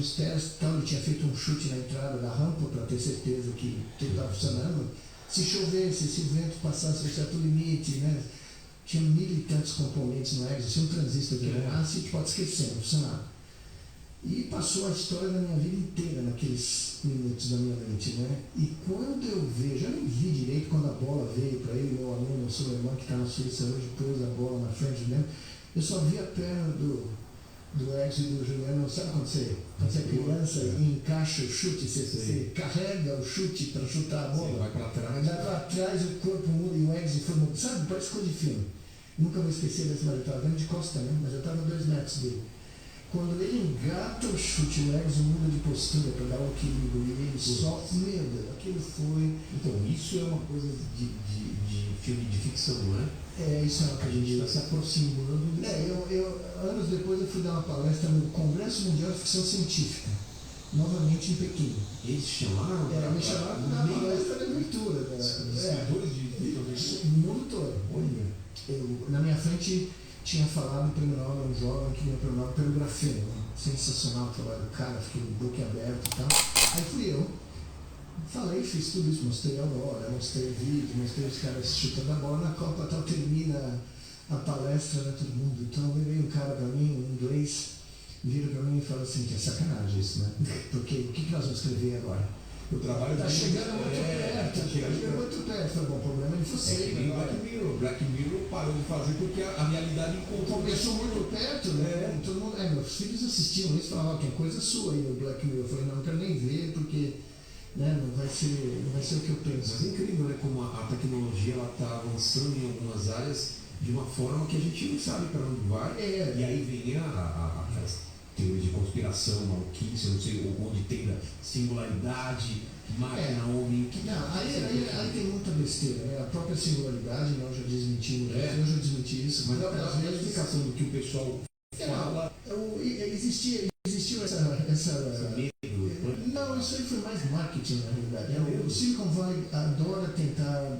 os testes, então ele tinha feito um chute na entrada da rampa para ter certeza que tudo estava funcionando. Se chovesse, se o vento passasse um certo limite, né? Tinha 1000 e tantos componentes no Exo, se um transistor queimasse, pode esquecer, não funcionava. E passou a história da minha vida inteira naqueles minutos da minha mente, né? E quando eu vejo, eu nem vi direito quando a bola veio para ele, meu aluno, o seu irmão que está na Suíça hoje, pôs a bola na frente dele, eu só vi a perna do Exo e do Juliano. Sabe quando você é criança e encaixa o chute, você carrega o chute para chutar a bola, vai para trás, vai para trás, o corpo muda e o Exo foi mudando, sabe, parece coisa de filme. Nunca vou esquecer desse, mas eu estava vendo de costa, né? Mas eu estava a 2 metros dele. Quando ele engata o chute, o Exo muda de postura para dar o equilíbrio e ele só, meu Deus, aquilo foi... Então, isso é uma coisa de filme de ficção, não é? Isso é uma coisa a gente está se aproximando. Anos depois eu fui dar uma palestra no Congresso Mundial de Ficção Científica, novamente em Pequim. Eles chamaram? Me chamaram para dar uma palestra de abertura. Escritores de no mundo todo. Na minha frente tinha falado o prêmio Nobel, um jovem que ganhou o prêmio Nobel pelo grafeno. Sensacional o trabalho do cara, fiquei boca aberto e tal. Aí fui eu, falei, fiz tudo isso, mostrei a hora, mostrei vídeo, mostrei os caras chutando a bola na Copa, tal, termina a palestra, né, todo mundo. Então veio um cara para mim, um inglês, vira para mim e fala assim, que é sacanagem isso, né? Porque o que nós vamos escrever agora? O trabalho está chegando muito perto, chegando muito perto. Foi bom, o problema é de você. Black Mirror parou de fazer porque a realidade começou muito perto, né? Todo mundo, meus filhos assistiam isso e falavam, tem coisa sua aí no Black Mirror. Eu falei, não quero nem ver porque, né, não vai ser o que eu penso. Mas é incrível, né, como a tecnologia está avançando em algumas áreas de uma forma que a gente não sabe para onde vai. E aí vem aquelas teoria de conspiração, maluquice, eu não sei onde tem singularidade, máquina, homem. Não, aí tem muita besteira, né? A própria singularidade, nós já desmentimos, eu já desmenti isso. Mas a explicação do que o pessoal fala. Existiu essa medo. Não, isso aí foi mais marketing na realidade. O Silicon Valley adora tentar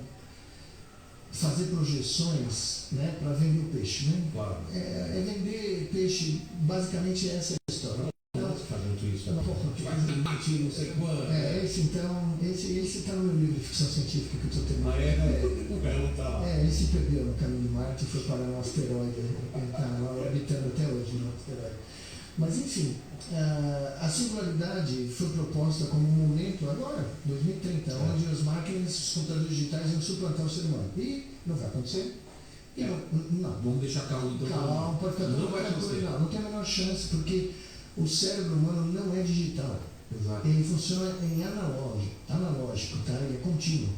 fazer projeções, né, para vender o peixe, né? Claro. É vender peixe, basicamente essa é a história. Então, fazendo isso, vai mentir, não sei quando. Esse está no meu livro de ficção científica que eu estou terminando. O cara não está lá. Ele se perdeu no caminho de Marte e foi parar no asteroide. Ele está lá orbitando até hoje no asteroide. Mas enfim, a singularidade foi proposta como um momento agora, 2030, onde as máquinas, os computadores digitais vão suplantar o ser humano. E não vai acontecer. Não. Vamos deixar calmo então. Calma, pode ficar não vai acontecer. Não tem a menor chance, porque o cérebro humano não é digital. Exato. Ele funciona em analógico, tá? Ele é contínuo.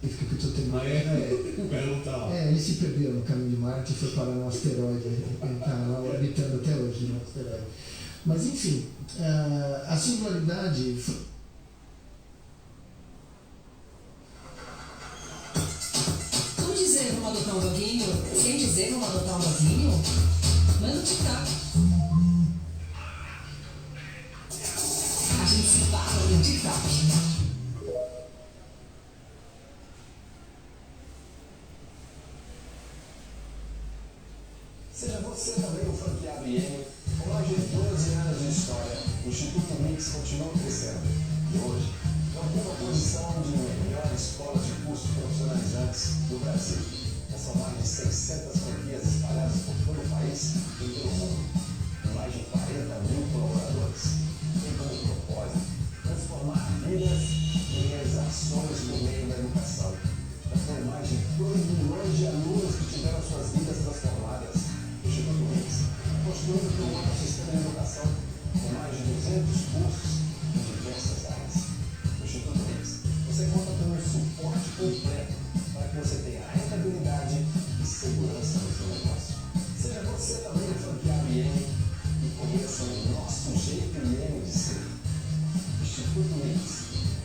científica que eu estou tendo. O cara não tá lá. Ele se perdeu no caminho de Marte e foi parar no asteroide. Ele está lá orbitando até hoje no asteroide. Mas, enfim, a singularidade... Como dizer vamos adotar um doguinho sem dizer vamos adotar um doguinho? Manda o tic-tac. A gente se fala no tic-tac. Seja você também um franqueado IEM, com mais de 12 anos de história, o Instituto Mix continua crescendo. E hoje, ocupa a posição de melhores escolas de cursos profissionalizantes do Brasil. São mais de 600 franquias espalhadas por todo o país e pelo mundo, com mais de 40 mil colaboradores. Tem como propósito transformar vidas em realizações por meio da educação. Já são mais de 2 milhões de alunos que tiveram suas vidas transformadas. O Instituto Mix construindo um novo sistema de educação com mais de 200 cursos em diversas áreas. O Instituto Mix, você conta com um suporte completo para que você tenha rentabilidade e segurança no seu negócio. Seja você também um franqueado IEM e conheça o nosso jeito IEM de ser. Instituto Mix,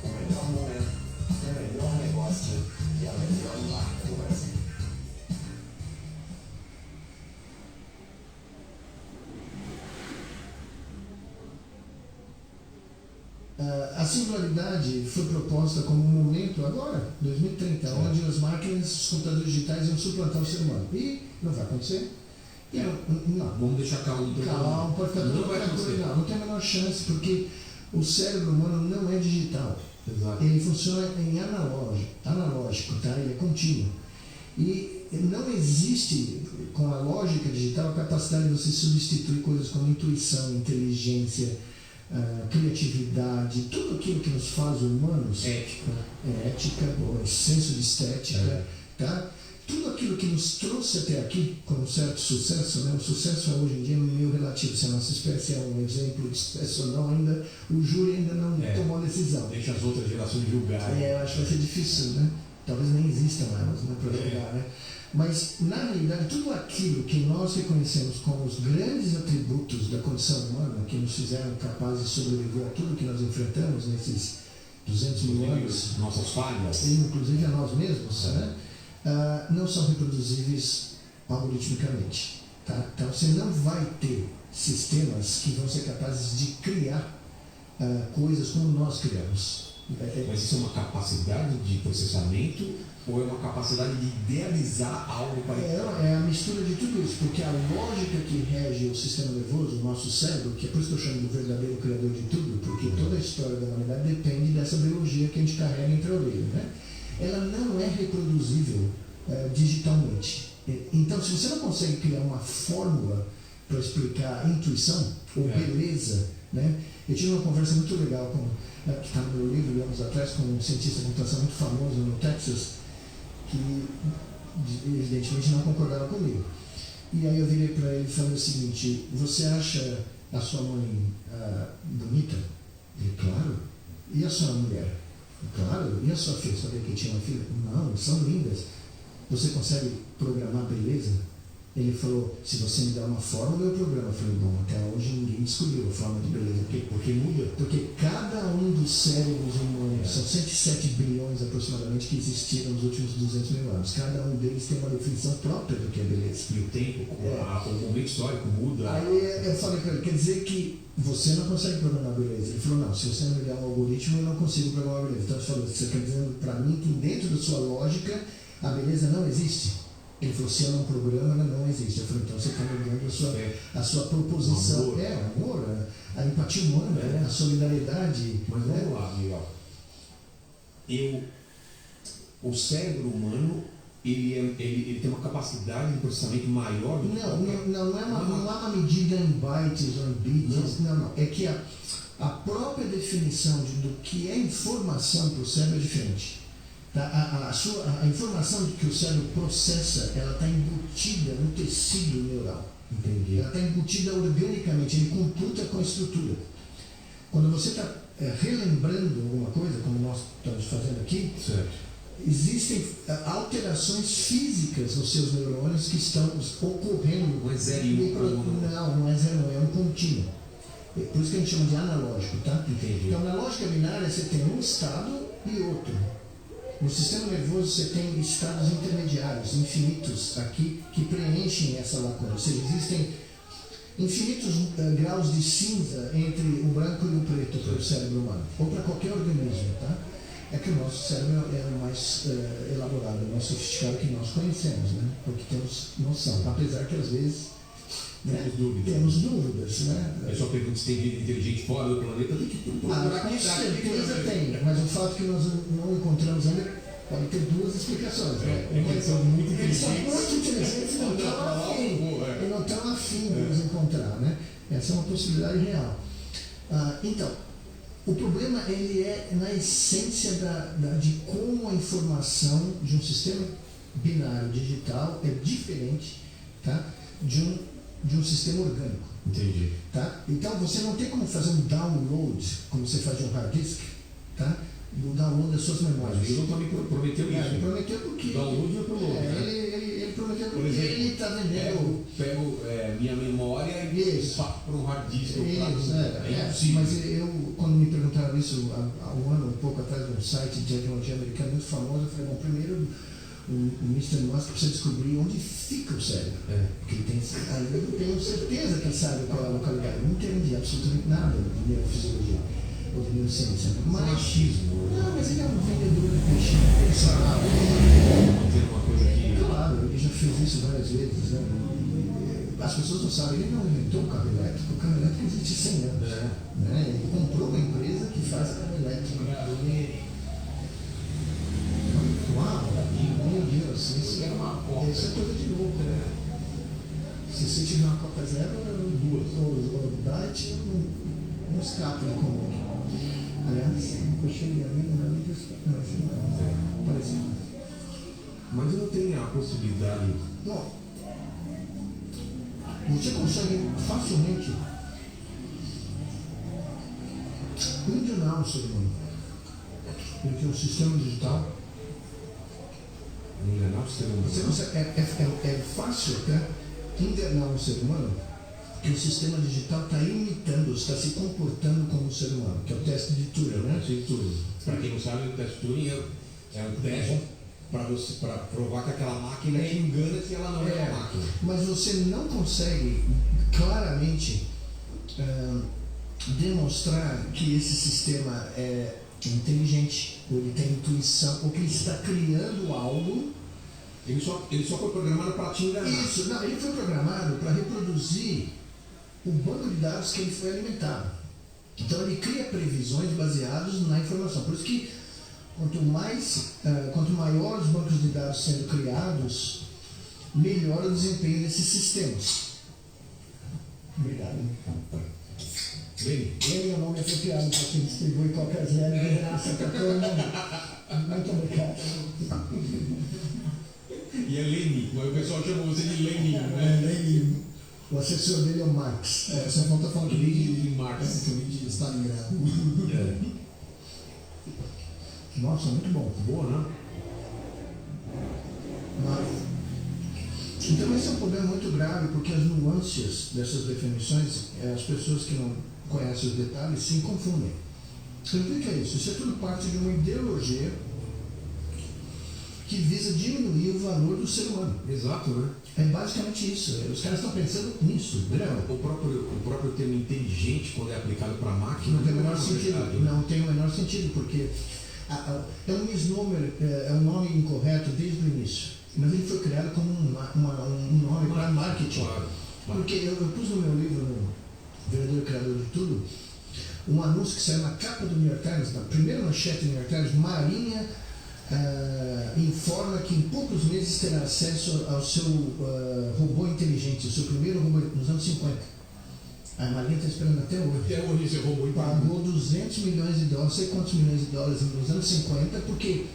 o melhor momento, o melhor negócio e a melhor marca do Brasil. A singularidade foi proposta como um momento agora, 2030, onde as máquinas, os computadores digitais vão suplantar o ser humano. E não vai acontecer. Não. Vamos deixar calmo. Calma, pode ficar não vai acontecer. Não tem a menor chance, porque o cérebro humano não é digital. Exato. Ele funciona em analógico, tá? Ele é contínuo. E não existe, com a lógica digital, a capacidade de você substituir coisas como intuição, inteligência, criatividade, tudo aquilo que nos faz humanos, ética, senso de estética, tá? Tudo aquilo que nos trouxe até aqui com um certo sucesso, né? O sucesso hoje em dia é meio relativo, se a nossa espécie é um exemplo de sucesso ou não, ainda, o júri ainda não tomou a decisão. Deixa as outras gerações julgarem. Eu acho que vai ser difícil, né? Talvez nem existam elas, né, para julgar, né? Mas, na realidade, tudo aquilo que nós reconhecemos como os grandes atributos da condição humana, que nos fizeram capazes de sobreviver a tudo que nós enfrentamos nesses 200 mil anos, nossas falhas, inclusive a nós mesmos, né? Não são reproduzíveis algoritmicamente. Tá? Então, você não vai ter sistemas que vão ser capazes de criar coisas como nós criamos. Mas isso é uma capacidade de processamento ou é uma capacidade de idealizar algo para É a mistura de tudo isso, porque a lógica que rege o sistema nervoso, o nosso cérebro, que é por isso que eu chamo de verdadeiro criador de tudo, porque toda a história da humanidade depende dessa biologia que a gente carrega entre a orelha, né? Ela não é reproduzível digitalmente. Então, se você não consegue criar uma fórmula para explicar intuição ou beleza, né? Eu tive uma conversa muito legal que está no meu livro, anos atrás, com um cientista de computação muito famoso no Texas, que evidentemente não concordava comigo. E aí eu virei para ele e falei o seguinte: você acha a sua mãe bonita? Ele, claro. E a sua mulher? Claro. E a sua filha? Sabia que tinha uma filha? Não, são lindas. Você consegue programar beleza? Ele falou: se você me dá uma fórmula, eu programo. Eu falei: bom, até hoje ninguém descobriu a forma de beleza. Porque muda? Porque cada um dos cérebros humanos, são 107 bilhões aproximadamente que existiram nos últimos 200 mil anos. Cada um deles tem uma definição própria do que é beleza. E o tempo, o momento histórico muda. Aí eu falei para ele: quer dizer que você não consegue programar beleza? Ele falou: não, se você não me der um algoritmo, eu não consigo programar beleza. Então ele falou: você está dizendo para mim que dentro da sua lógica a beleza não existe? Ele falou: se eu não programa, ela não existe. Eu falei: então você está negando a sua proposição. O amor, a empatia humana, a solidariedade. Mas vamos lá, Miguel. O cérebro humano, ele tem uma capacidade de processamento maior do que não é uma medida em bytes ou em bits. Não. É que a própria definição do que é informação para o cérebro é diferente. A informação que o cérebro processa, ela está embutida no tecido neural. Entendi. Ela está embutida organicamente, ele computa com a estrutura. Quando você está relembrando alguma coisa, como nós estamos fazendo aqui, certo, existem alterações físicas nos seus neurônios que estão ocorrendo. Não é 0 e 1. Não é 0 e 1, é um contínuo. Por isso que a gente chama de analógico, tá? Entendi. Então, na lógica binária, você tem um estado e outro. No sistema nervoso, você tem estados intermediários, infinitos, aqui, que preenchem essa lacuna. Ou seja, existem infinitos graus de cinza entre o branco e o preto para o cérebro humano, ou para qualquer organismo, tá? É que o nosso cérebro é o mais elaborado, mais sofisticado que nós conhecemos, né? Porque temos noção, apesar que às vezes temos dúvidas, né? A pessoa pergunta se tem vida inteligente fora do planeta, tem que procurar. Com certeza tem, mas o fato que nós não encontramos ainda pode ter duas explicações, né? Eles são muito Eles são inteligentes. muito inteligentes e não estão afim de nos encontrar, né? Essa é uma possibilidade real. Então, o problema ele é na essência de como a informação de um sistema binário digital é diferente, tá? de um sistema orgânico. Entendi. Tá? Então você não tem como fazer um download, como você faz de um hard disk, tá? O download das suas memórias. Mas o Elon também prometeu isso. Ele prometeu porque... Download é upload, né? Ele prometeu Por porque exemplo, ele está vendendo... Pego minha memória e Isso. faço para um hard disk. Isso, É impossível. mas eu, quando me perguntaram isso há um ano, um pouco atrás, num site de tecnologia americana muito famoso, eu falei, bom, primeiro o Mr. Musk precisa descobrir onde fica o cérebro. Porque ele tem, eu tenho certeza que ele sabe qual é a localidade. Eu não entendi absolutamente nada de neurofisiologia ou de neurociência. Mas, machismo. Não, mas ele é um vendedor de peixe. Ele sabe. Tem uma coisa que... Claro, ele já fez isso várias vezes. Né? As pessoas não sabem, ele não inventou o carro elétrico. O carro elétrico existe 100 anos. Né? Ele comprou uma empresa que faz carro elétrico. Uau, meu Deus, isso é coisa de louco, né? Se você tiver uma Coca Zero, ou Diet, não escapa da comum. Aliás, um coxinho de amigo não é muito escapa. Parecido. Mas não tem a possibilidade... Bom, você consegue facilmente enganar o ser humano. Porque o sistema digital... Enganar o ser humano. Você consegue, é fácil até enganar um ser humano que o sistema digital está imitando, está se comportando como um ser humano, que é o teste de Turing, né? Para quem não sabe, o teste de Turing é um teste para provar que aquela máquina engana se ela não é uma máquina. Mas você não consegue claramente demonstrar que esse sistema é inteligente, ou ele tem intuição, ou que ele está criando algo. Ele só foi programado para te enganar. Isso, não, ele foi programado para reproduzir o banco de dados que ele foi alimentado. Então ele cria previsões baseadas na informação. Por isso que quanto maior os bancos de dados sendo criados, melhor o desempenho desses sistemas. Obrigado. Bem, Meu nome é apropriado para quem distribui qualquer zero de graça para todo mundo. Muito obrigado. e é Lenin, mas o pessoal chama você de Lenin, né? Lenin. O assessor dele é o Marx. Só falta falar que Lenin e Marx. que eu vim de Stalingrado. Nossa, muito bom. Boa, né? Então esse é um problema muito grave, porque as nuances dessas definições, as pessoas que não conhecem os detalhes se confundem. Então o que é isso? Isso é tudo parte de uma ideologia que visa diminuir o valor do ser humano. Exato, né? É basicamente isso. Os caras estão pensando nisso. O próprio termo inteligente, quando é aplicado para máquina, Não tem o menor é sentido. verdade, né? Não tem o menor sentido, porque é um misnomer, é um nome incorreto desde o início. Mas ele foi criado como um nome para marketing. Claro. Porque eu pus no meu livro, no Verdadeiro Criador de Tudo, um anúncio que saiu na capa do New York Times, na primeira manchete do New York Times: Marinha informa que em poucos meses terá acesso ao seu robô inteligente, o seu primeiro robô nos anos 50. A Marinha está esperando até hoje. Até hoje esse robô Pagou 200 milhões de dólares, não sei quantos milhões de dólares nos anos 50, porque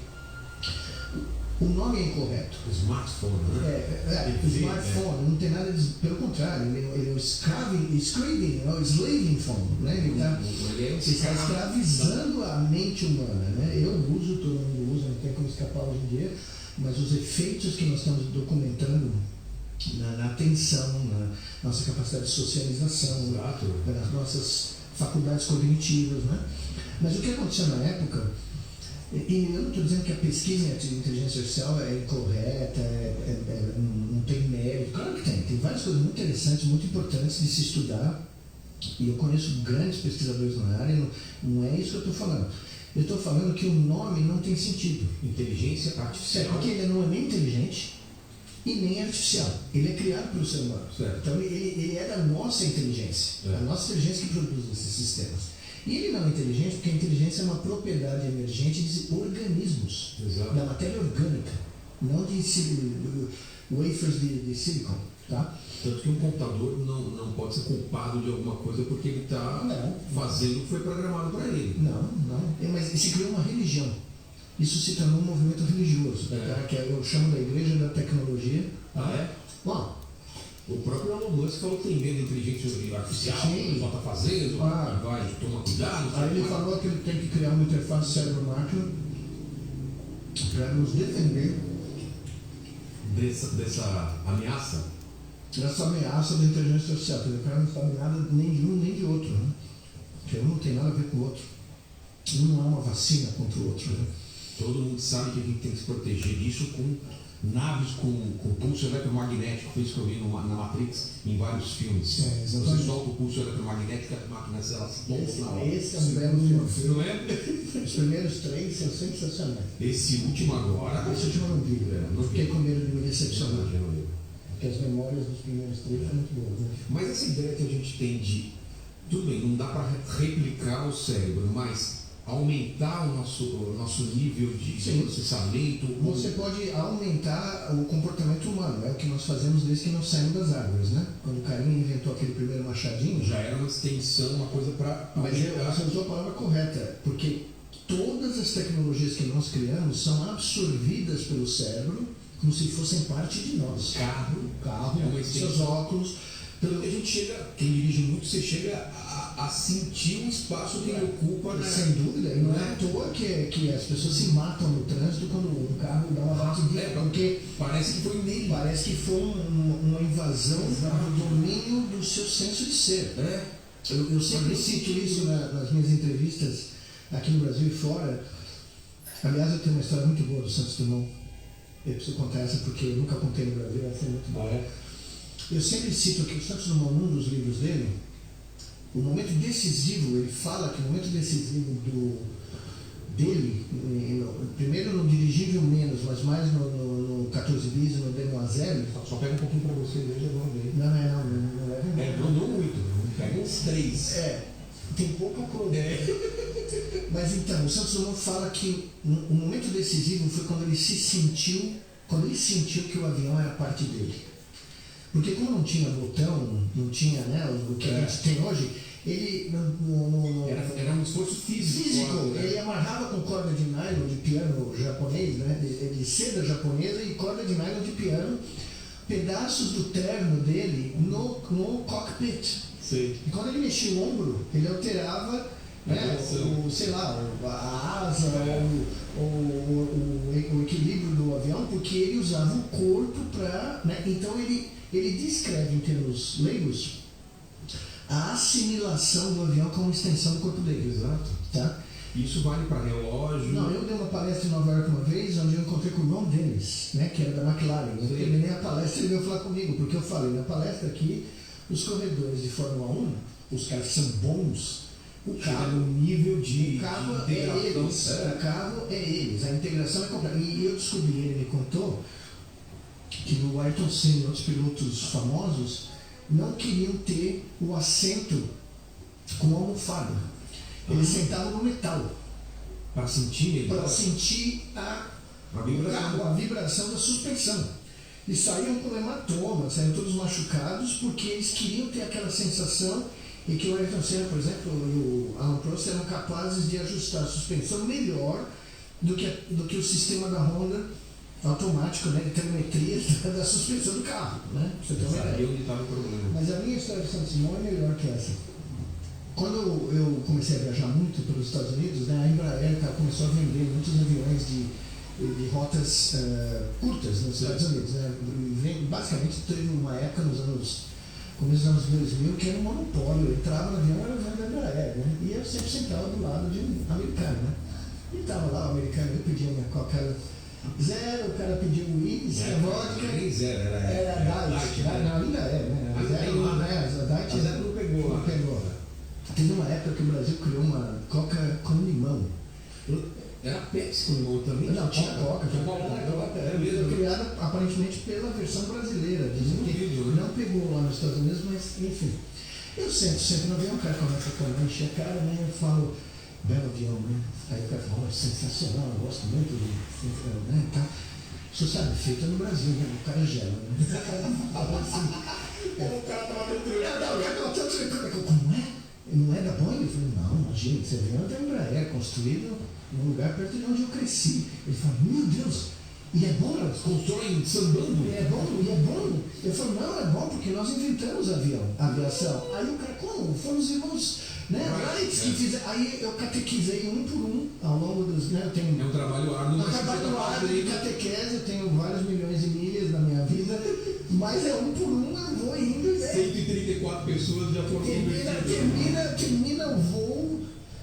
O nome é incorreto. Smartphone, né? O smartphone não tem nada de... Pelo contrário, ele é o slaving phone, né? Ele está escravizando a mente humana, né? Eu uso, todo mundo usa, não tem como escapar hoje em dia, mas os efeitos que nós estamos documentando na atenção, na nossa capacidade de socialização, nas nossas faculdades cognitivas, né? Mas o que aconteceu na época, e eu não estou dizendo que a pesquisa em inteligência artificial é incorreta, não tem mérito, claro que tem várias coisas muito interessantes, muito importantes de se estudar, e eu conheço grandes pesquisadores na área, não é isso que eu estou falando. Eu estou falando que o nome não tem sentido. Inteligência artificial. Porque ele não é nem inteligente e nem artificial. Ele é criado pelo ser humano. Certo. Então ele é da nossa inteligência. A nossa inteligência que produz esses sistemas. E ele não é inteligente porque a inteligência é uma propriedade emergente de organismos. Exato. Da matéria orgânica, não de wafers de silicon. Tá? Tanto que um computador não pode ser culpado de alguma coisa porque ele está fazendo o que foi programado para ele. Não. Mas se criou uma religião. Isso se tornou um movimento religioso, tá? Que eu chamo da Igreja da Tecnologia. Bom, o próprio Elon Musk falou que tem medo de inteligência artificial, que o pessoal está fazendo, vai tomar cuidado. Aí ele falou que ele tem que criar uma interface cérebro-máquina para nos defender dessa ameaça. Essa ameaça da inteligência artificial. O cara não sabe nada nem de um nem de outro. Né? Porque um não tem nada a ver com o outro. Um não é uma vacina contra o outro. Né? Todo mundo sabe que a gente tem que se proteger disso com naves com pulso eletromagnético, foi isso que eu vi na Matrix, em vários filmes. Você solta o pulso eletromagnético e as máquinas elas se na hora. Esse é um belo filme. Não é? Os primeiros 3 são sensacionais. Esse último agora... Esse último eu não vi. Não fiquei com medo de me decepcionar. Porque as memórias dos primeiros 3 são muito boas. Né? Mas essa ideia que a gente tem de... Tudo bem, não dá para replicar o cérebro, mas aumentar o nosso nível de processamento. Você pode aumentar o comportamento humano, é o que nós fazemos desde que nós saímos das árvores, né? Quando o carinha inventou aquele primeiro machadinho... Já era uma extensão, uma coisa para... Mas você usou a palavra correta, porque todas as tecnologias que nós criamos são absorvidas pelo cérebro como se fossem parte de nós. Carro, seus óculos... Então a gente chega, quem dirige muito, você chega a sentir o espaço que ele ocupa, né? Sem dúvida, e não é à toa que as pessoas se matam no trânsito quando um carro dá uma batidinha, porque parece que foi nele. Parece que foi uma invasão do domínio do seu senso de ser. Eu sempre cito isso nas minhas entrevistas aqui no Brasil e fora. Aliás, eu tenho uma história muito boa do Santos Dumont. Eu preciso contar essa porque eu nunca contei no Brasil, essa é muito boa. Eu sempre cito que o Santos Dumont, num dos livros dele, o momento decisivo, ele fala que o momento decisivo dele, primeiro no Dirigível Menos, mas mais no 14 bis e no Demoiselle. Só pega um pouquinho para você, veja agora dele. Não leva não muito, pega uns 3. Tem pouca coisa. Mas então, o Santos Dumont fala que o momento decisivo foi quando ele sentiu que o avião era parte dele. Porque como não tinha botão, não tinha o que a gente tem hoje, ele era um esforço físico. Ele amarrava com corda de nylon de piano japonês, né, de seda japonesa e corda de nylon de piano, pedaços do terno dele no cockpit. Sim. E quando ele mexia o ombro, ele alterava a asa, o equilíbrio do avião, porque ele usava o corpo para... Então ele descreve em termos leigos a assimilação do avião como extensão do corpo dele. Exato. Tá? Isso vale para relógio? Não, eu dei uma palestra em Nova York uma vez, onde eu encontrei com o Ron Dennis, né, que era da McLaren. Eu terminei a palestra e ele veio falar comigo, porque eu falei na palestra que os corredores de Fórmula 1, os caras são bons, o carro, no nível de integração. O carro é eles, a integração é completa. E eu descobri, ele me contou, que o Ayrton Senna e outros pilotos famosos não queriam ter o assento com almofada. Eles sentavam no metal. Para sentir a vibração da suspensão. E saíam com hematoma, saíam todos machucados, porque eles queriam ter aquela sensação e que o Ayrton Senna, por exemplo, e o Alan Prost eram capazes de ajustar a suspensão melhor do que o sistema da Honda automático, né, de telemetria da suspensão do carro, né? Pra você ter uma ideia. Sabia onde estava o problema. Mas a minha história de Santos Dumont é melhor que essa. Quando eu comecei a viajar muito pelos Estados Unidos, né, a Embraer começou a vender muitos aviões de rotas curtas nos Estados Unidos. Né? Basicamente teve uma época nos começo dos anos 2000 que era um monopólio. Eu entrava no avião, era o avião da Embraer, né? E eu sempre sentava do lado de um americano. Né? E estava lá o americano, eu pedia minha coca zero, o cara pediu o uísque, a vodka. Nem zero, era Diet, né? Não, ainda é, né? A zero, a Diet não pegou. Não pegou. Teve uma época que o Brasil criou uma coca com limão. Era Pepsi com limão também? Não, tinha coca. É mesmo? Criada aparentemente pela versão brasileira. Dizem que não pegou lá nos Estados Unidos, mas enfim. Eu sempre no avião, o cara começa a tomar, encher a cara, né? Eu falo, belo avião, né? Aí o cara fala, sensacional, eu gosto muito do. Né? Tá. Você sabe, feita no Brasil, né? O cara gela, né? O cara fala assim. O cara tava dentro. Como é? Não é da Boeing? Eu falei, não, imagina, esse avião é da Embraer, construído num lugar perto de onde eu cresci. Ele falou, meu Deus, e é bom? Constroem sambando? E é bom? Eu falei, não, é bom porque nós inventamos a aviação. Aí o cara, como? Foram os irmãos, né, Wright que fizeram. Aí eu catequizei um por um ao longo dos, né, eu tenho... É um trabalho árduo, mas trabalho árduo de catequese, eu tenho vários milhões de milhas na minha vida, mas é um por um, eu vou indo, né? 134 pessoas já foram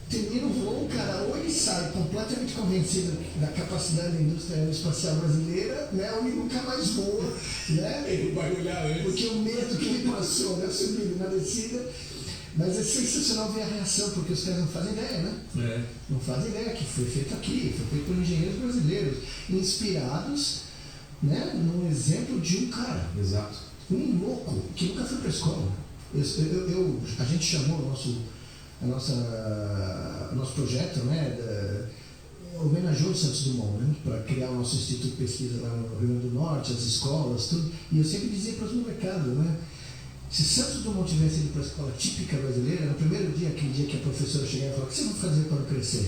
termina o voo, cara, ou ele sai completamente convencido da capacidade da indústria aeroespacial brasileira, né, ou ele nunca mais voa, né? Ele vai olhar antes. Porque o medo que ele passou na subida e na descida. Mas é sensacional ver a reação, porque os caras não fazem ideia, né? Não fazem ideia que foi feito aqui, foi feito por engenheiros brasileiros, inspirados, né, num exemplo de um cara. Exato. Um louco que nunca foi para a escola. A gente chamou o nosso projeto, né, homenageou o Santos Dumont, né, para criar o nosso instituto de pesquisa lá no Rio Grande do Norte, as escolas, tudo. E eu sempre dizia para os molecados, né, se Santos Dumont tivesse ido para a escola típica brasileira, no primeiro dia, aquele dia que a professora chegava e falava, o que você vai fazer quando crescer?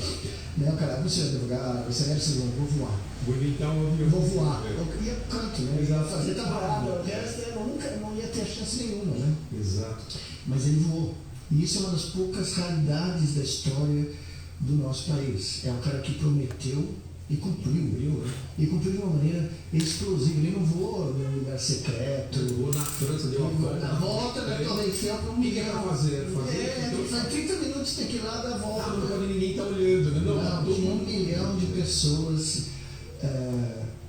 Né, o cara, você vai advogar, você vai ser vou voar. Vou inventar um avião. Vou voar. Eu ia canto, né? Ele ia fazer trabalho. O resto eu nunca não ia ter chance nenhuma, né? Exato. Mas ele voou. E isso é uma das poucas raridades da história do nosso país. É um cara que prometeu e cumpriu. E cumpriu de uma maneira explosiva. Ele não voou num lugar secreto. Ele voou na França, deu uma volta. Na volta da Torre Eiffel para um milhão. O que era fazer? Faz 30 minutos tem que ir lá dar a volta. Não pode ninguém estar olhando, né? Não, tinha 1 milhão de pessoas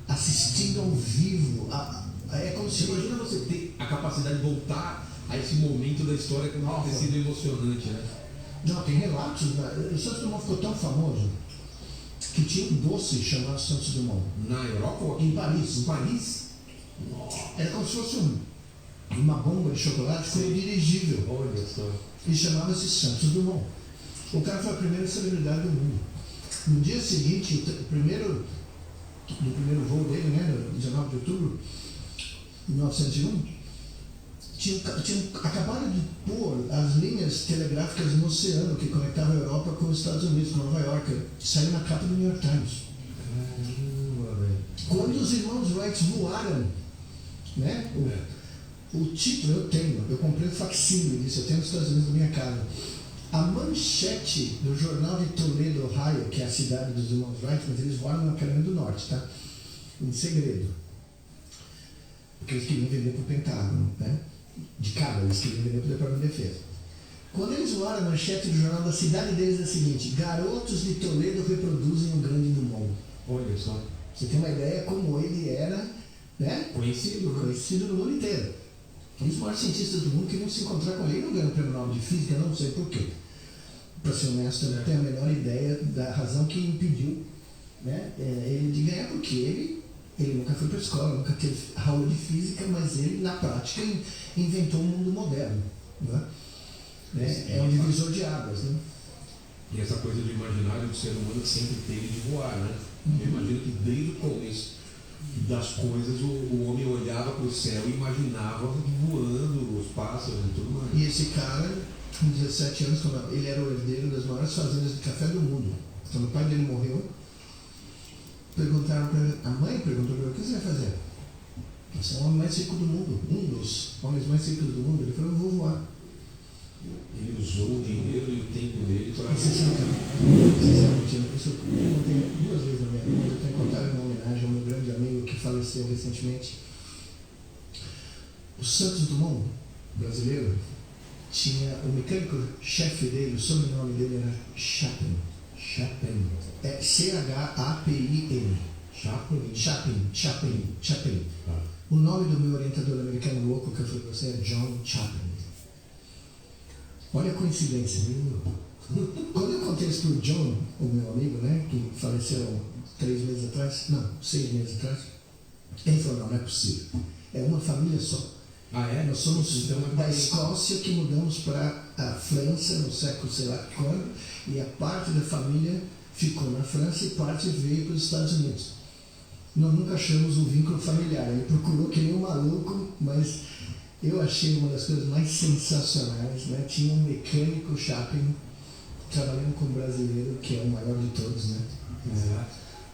assistindo ao vivo. É como se... Imagina você ter a capacidade de voltar a esse momento da história que não ter sido emocionante, né? Não, tem relatos. O Santos Dumont ficou tão famoso que tinha um doce chamado Santos Dumont. Na Europa ou aqui? Em Paris. Em Paris? Era como se fosse uma bomba de chocolate com um dirigível. Olha só. E chamava-se Santos Dumont. O cara foi a primeira celebridade do mundo. No dia seguinte, no primeiro voo dele, né, no 19 de outubro de 1901, tinham acabado de pôr as linhas telegráficas no oceano que conectava a Europa com os Estados Unidos, com Nova York. Saiu na capa do New York Times. Caramba, velho. Quando os irmãos Wright voaram, né, o título eu comprei um facsímile disso, eu tenho nos Estados Unidos na minha casa. A manchete do jornal de Toledo, Ohio, que é a cidade dos irmãos Wright, mas eles voaram na Carolina do Norte, tá? Em segredo. Porque eles queriam vender para o Pentágono, né? De cara, eles queriam vender para o Departamento de Defesa. Quando eles voaram, a manchete do jornal da cidade deles é a seguinte: garotos de Toledo reproduzem o grande Dumont. Olha só. Você tem uma ideia como ele era, né? Conhecido, né? Conhecido no mundo inteiro. Os maiores cientistas do mundo queriam se encontrar com ele, não ganhou o prêmio Nobel de Física, não sei porquê. Para ser honesto, eu não tenho a menor ideia da razão que impediu, né, ele de ganhar, porque ele nunca foi para a escola, nunca teve aula de física, mas ele, na prática, inventou um mundo moderno. Né? É um divisor de águas. Né? E essa coisa do imaginário do ser humano que sempre teve de voar, né? Eu imagino que desde o começo das coisas o homem olhava para o céu e imaginava voando os pássaros e tudo mais. E esse cara, com 17 anos, ele era o herdeiro das maiores fazendas de café do mundo. Quando o pai dele morreu, perguntaram a mãe perguntou para ele, o que você vai fazer? Você é o homem mais rico do mundo, um dos homens mais ricos do mundo. Ele falou, eu vou voar. Ele usou o dinheiro e o tempo dele para... Sinceramente, isso eu contei 2 vezes na minha vida. Eu tenho contado uma homenagem ao meu grande amigo que faleceu recentemente. O Santos Dumont, brasileiro, tinha o mecânico-chefe dele, o sobrenome dele era Chapin. Chapin. É C-H-A-P-I-N. Chapin. Ah. O nome do meu orientador americano louco que eu falei para você é John Chapin. Olha a coincidência. Quando eu contei isso pro John, o meu amigo, né, que faleceu 3 meses atrás, não, 6 meses atrás, ele falou, não é possível. É uma família só. Ah, é? Nós somos Então, da Escócia que mudamos para a França no século sei lá quando, e a parte da família ficou na França e parte veio para os Estados Unidos. Nós nunca achamos um vínculo familiar. Ele procurou que nem um maluco, mas eu achei uma das coisas mais sensacionais, né? Tinha um mecânico Chapin trabalhando com um brasileiro que é o maior de todos, né?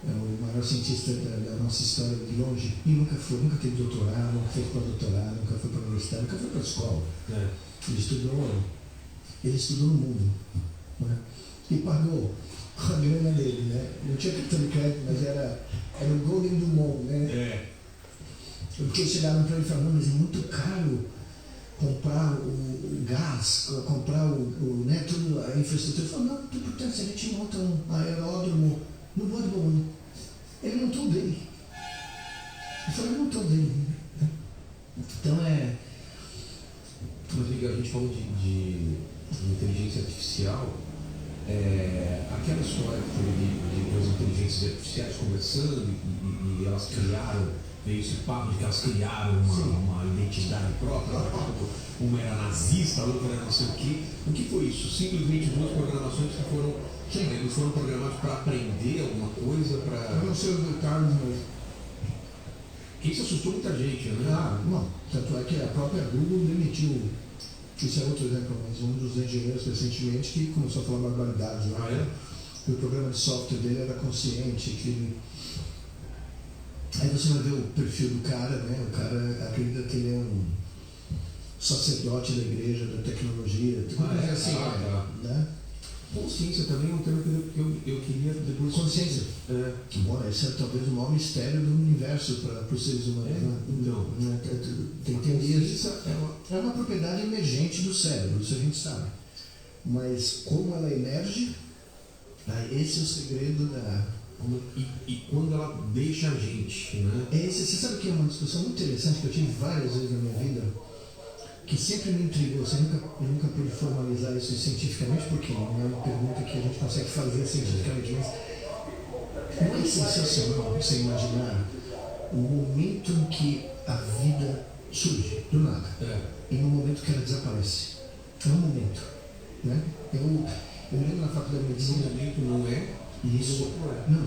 É o maior cientista da nossa história de longe, e nunca teve doutorado, nunca fez pós-doutorado, nunca foi para a universidade, nunca foi para a escola. Ele estudou no mundo, né? E pagou com a grana dele, né? Não tinha cartão de crédito, mas era o Golden Dumont, né? Porque chegaram para ele e falaram, não, mas é muito caro comprar o gás, comprar né, toda a infraestrutura. Ele falou, não tem importância, a gente monta um aeródromo no Bordeaux. Ele montou dele. Ele falou, ele montou dele. Então Mas a gente falou de inteligência artificial, aquela história que teve de as inteligências artificiais conversando e elas criaram, veio esse papo de que elas criaram uma identidade própria, uma era nazista, a outra era não sei o quê. O que foi isso? Simplesmente 2 programações que foram, eles foram programados para aprender alguma coisa, para... eu não sei os detalhes, mas... Isso assustou muita gente, né? Não, tanto é que a própria Google demitiu, isso é outro exemplo, mas um dos engenheiros recentemente que começou a falar barbaridades, né? O programa de software dele era consciente, que... Aí você vai ver o perfil do cara, né? O cara acredita que ele é um sacerdote da igreja, da tecnologia, né? Consciência também é um termo que eu queria depois... Consciência. Bom, esse é talvez o maior mistério do universo para os seres humanos. Né? Tem teorias. É uma propriedade emergente do cérebro, isso a gente sabe. Mas como ela emerge, esse é o segredo da... E quando ela deixa a gente, né? Você sabe que é uma discussão muito interessante que eu tive várias vezes na minha vida, que sempre me intrigou. Eu nunca pude formalizar isso cientificamente, porque não é uma pergunta que a gente consegue fazer cientificamente, mas não é sensacional você imaginar o momento em que a vida surge, do nada, e no momento que ela desaparece. É um momento, né? Eu lembro na faculdade de medicina... Esse momento não é... Isso, não,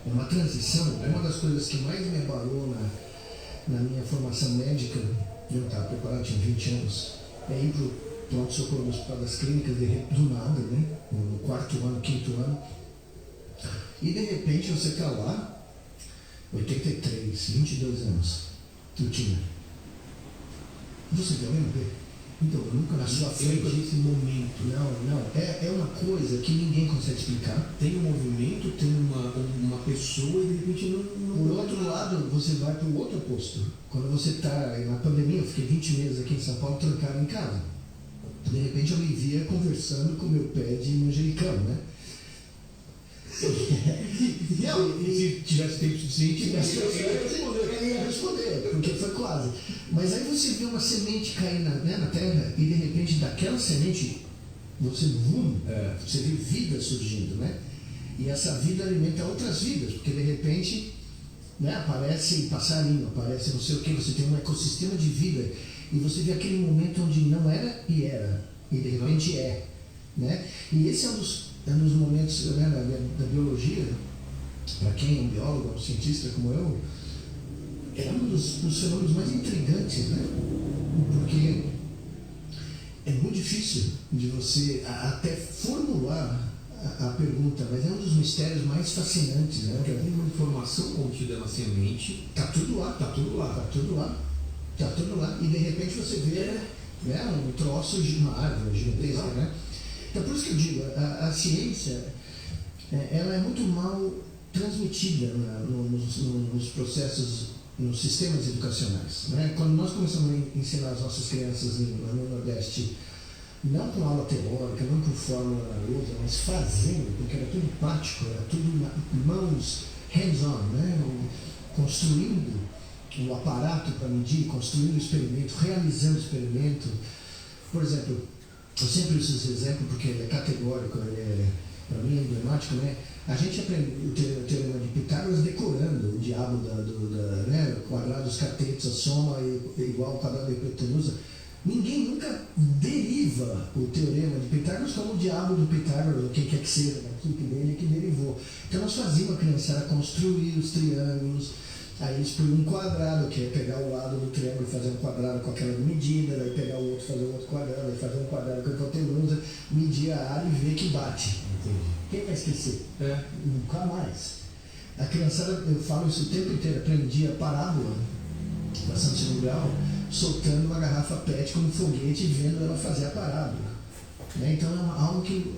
é uma transição. Uma das coisas que mais me abalou na minha formação médica, eu não estava preparado, tinha 20 anos, é ir para o pronto-socorro do Hospital das Clínicas, do nada, né? No 4º ano, 5º ano, e de repente você está lá, 83, 22 anos, tu tinha. Você viu a Então, nunca na sua frente esse momento. Não. É uma coisa que ninguém consegue explicar. Tem um movimento, tem uma pessoa e de repente não... Por outro lado, você vai para o outro oposto. Quando você está na pandemia, eu fiquei 20 meses aqui em São Paulo, trancado em casa. De repente eu me via conversando com o meu pé de manjericão, né? Se tivesse tempo suficiente, eu ia responder, porque foi quase. Mas aí você vê uma semente cair na terra e de repente daquela semente você vê vida surgindo, né? E essa vida alimenta outras vidas, porque de repente, né, aparece passarinho, aparece não sei o que, você tem um ecossistema de vida e você vê aquele momento onde não era e era, e de repente é, né? E esse é um dos momentos, né, da biologia, para quem é um biólogo, um cientista como eu, é um dos fenômenos mais intrigantes, né? Porque é muito difícil de você até formular a pergunta, mas é um dos mistérios mais fascinantes, né? Porque tem uma informação contida na semente. Tá tudo lá. Tá tudo lá. Tá tudo lá. Tá tudo lá. E de repente você vê, né, um troço de uma árvore gigantesca, né? Então por isso que eu digo, a ciência, ela é muito mal transmitida nos processos, nos sistemas educacionais, né? Quando nós começamos a ensinar as nossas crianças no Nordeste, não com aula teórica, não com fórmula na lousa, mas fazendo, porque era tudo prático, era tudo mãos hands-on, né? Construindo o aparato para medir, construindo o experimento, realizando o experimento. Por exemplo, eu sempre uso esse exemplo porque ele é categórico, para mim é emblemático, né? A gente aprende o teorema de Pitágoras decorando o diabo né? Quadrado dos catetos, a soma é igual ao quadrado da hipotenusa. Ninguém nunca deriva o teorema de Pitágoras como o diabo do Pitágoras, ou quem quer que seja, da equipe dele que derivou. Então nós fazíamos a criançada construir os triângulos, aí eles põem um quadrado, que é pegar o lado do triângulo e fazer um quadrado com aquela medida, daí pegar o outro, fazer um outro quadrado, aí fazer um quadrado com a hipotenusa, medir a área e ver que bate. Entendi. Quem vai esquecer? Nunca mais. A criançada, eu falo isso o tempo inteiro, aprendia parábola, passando segundo grau, soltando uma garrafa PET como foguete e vendo ela fazer a parábola. Né? Então é algo que,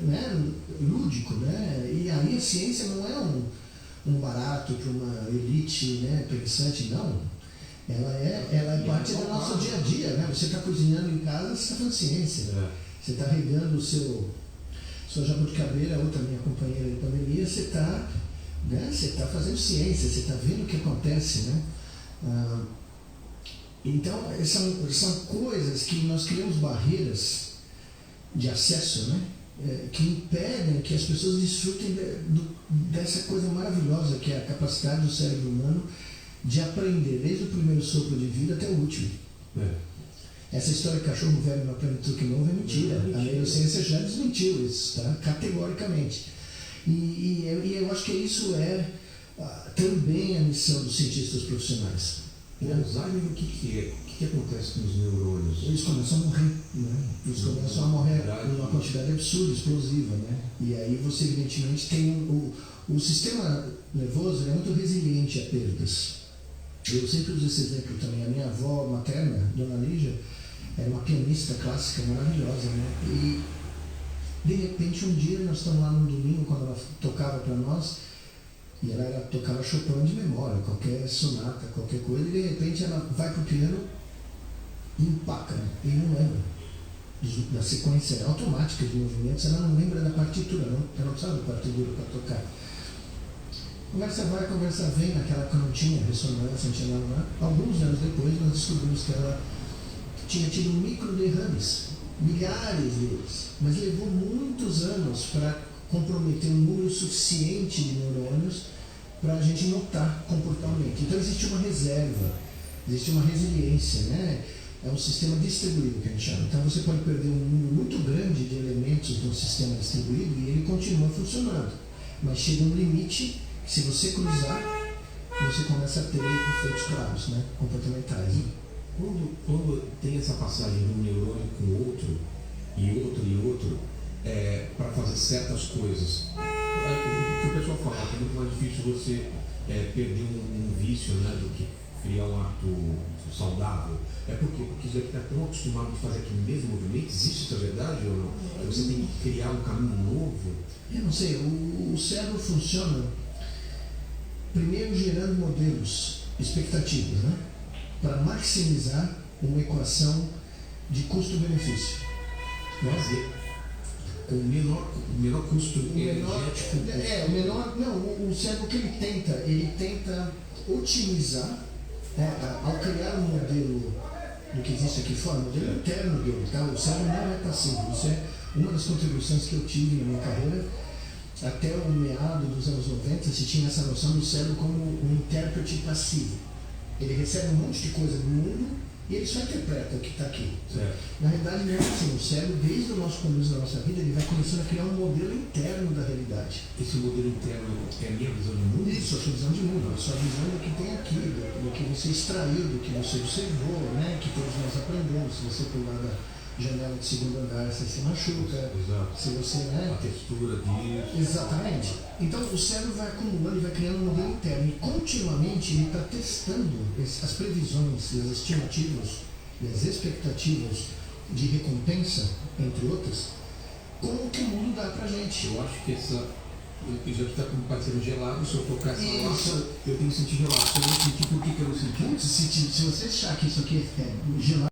né, lúdico, né? E aí a ciência não é um barato para uma elite, né, pensante, não. Ela é parte do nosso dia a dia, né? Você está cozinhando em casa, você está fazendo ciência. Você está regando sua jabuticabeira, outra minha companheira de pandemia, você está, né, fazendo ciência, você está vendo o que acontece, né? Então, são coisas que nós criamos barreiras de acesso, né? Que impedem que as pessoas desfrutem dessa coisa maravilhosa que é a capacidade do cérebro humano de aprender desde o primeiro sopro de vida até o último. Essa história de cachorro velho não aprende truque novo é mentira. A neurociência já desmentiu isso, tá? Categoricamente. E eu acho que isso é também a missão dos cientistas profissionais. O Alzheimer, o que acontece com os neurônios? Eles começam a morrer, né? Eles começam a morrer numa quantidade absurda, explosiva, né? E aí você evidentemente tem o sistema nervoso é muito resiliente a perdas. Eu sempre uso esse exemplo também. A minha avó materna, Dona Lígia, era uma pianista clássica maravilhosa, né? E de repente um dia nós estamos lá no domingo quando ela tocava para nós. E ela tocava Chopin de memória, qualquer sonata, qualquer coisa, e de repente ela vai pro piano e empaca, e não lembra da sequência automática de movimentos, ela não lembra da partitura, ela não sabe da partitura para tocar. Conversa vai, conversa vem, naquela época não tinha ressonância, não tinha nada. Alguns anos depois nós descobrimos que ela tinha tido micro derrames, milhares deles, mas levou muitos anos para comprometer um número suficiente de neurônios para a gente notar comportamento. Então existe uma reserva, existe uma resiliência, né? É um sistema distribuído que a gente chama. Então você pode perder um número muito grande de elementos do sistema distribuído e ele continua funcionando. Mas chega um limite que se você cruzar, você começa a ter efeitos claros, né? Comportamentais. Quando tem essa passagem de um neurônio com outro, e outro, para fazer certas coisas. O que o pessoal fala que é muito mais difícil você perder um vício, né, do que criar um hábito saudável. Porque você está tão acostumado a fazer aquele mesmo movimento. Existe essa verdade ou não? Você tem que criar um caminho novo? Eu não sei, o cérebro funciona primeiro gerando modelos expectativos, né, para maximizar uma equação de custo-benefício. O menor custo energético. O cérebro que ele tenta otimizar, ao criar um modelo do que existe aqui fora, um modelo interno dele, tá? O cérebro não é passivo. Isso é uma das contribuições que eu tive na minha carreira. Até o meado dos anos 90 se tinha essa noção do cérebro como um intérprete passivo. Ele recebe um monte de coisa do mundo e ele só interpreta o que está aqui. Certo. Na realidade não é assim. O cérebro, desde o nosso começo da nossa vida, ele vai começando a criar um modelo interno da realidade. Esse modelo interno é a minha visão de mundo? Isso, a sua visão de mundo, a sua visão do que tem aqui, do que você extraiu, do que você observou, né? Que todos nós aprendemos. Se você pular janela de segundo andar, você se machuca. Exato. Se você, né? A textura disso. Exatamente. Então o cérebro vai acumulando e vai criando um modelo interno. E continuamente ele está testando as previsões e as estimativas e as expectativas de recompensa, entre outras, como que o mundo dá pra gente. Eu acho que já que está parecendo gelado, se eu tocar essa Isso. massa, eu tenho que sentir gelado. Se eu não sentir, por que eu não senti? Se você achar que isso aqui é gelado,